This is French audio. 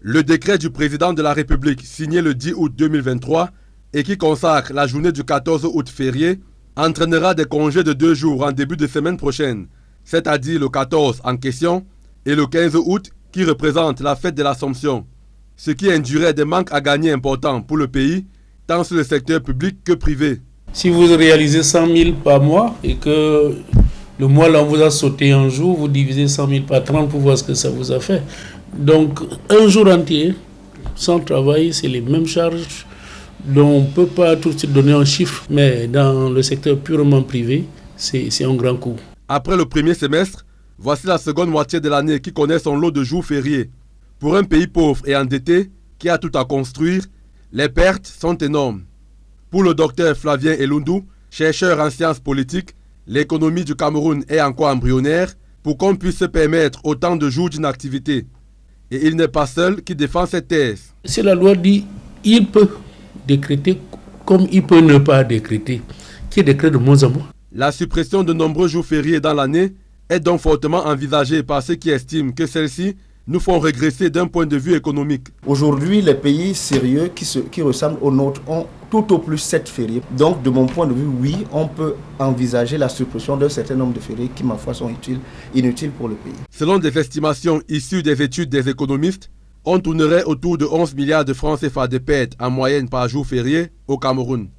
Le décret du président de la République signé le 10 août 2023 et qui consacre la journée du 14 août férié entraînera des congés de 2 jours en début de semaine prochaine, c'est-à-dire le 14 en question et le 15 août qui représente la fête de l'Assomption, ce qui induirait des manques à gagner importants pour le pays, tant sur le secteur public que privé. Si vous réalisez 100 000 par mois et que le mois là on vous a sauté un jour, vous divisez 100 000 par 30 pour voir ce que ça vous a fait. Donc un jour entier sans travail, c'est les mêmes charges. Donc on ne peut pas tout de suite donner un chiffre, mais dans le secteur purement privé, c'est un grand coup. Après le premier semestre, voici la seconde moitié de l'année qui connaît son lot de jours fériés. Pour un pays pauvre et endetté qui a tout à construire, les pertes sont énormes. Pour le docteur Flavien Elundou, chercheur en sciences politiques, l'économie du Cameroun est encore embryonnaire pour qu'on puisse se permettre autant de jours d'inactivité. Et il n'est pas seul qui défend cette thèse. Si la loi dit il peut décréter comme il peut ne pas décréter, qui décrète de moins en moins. La suppression de nombreux jours fériés dans l'année est donc fortement envisagée par ceux qui estiment que celles-ci nous font régresser d'un point de vue économique. Aujourd'hui, les pays sérieux qui ressemblent aux nôtres ont tout au plus 7 fériés. Donc, de mon point de vue, oui, on peut envisager la suppression d'un certain nombre de fériés qui, ma foi, sont inutiles pour le pays. Selon des estimations issues des études des économistes, on tournerait autour de 11 milliards de francs CFA de pertes en moyenne par jour férié au Cameroun.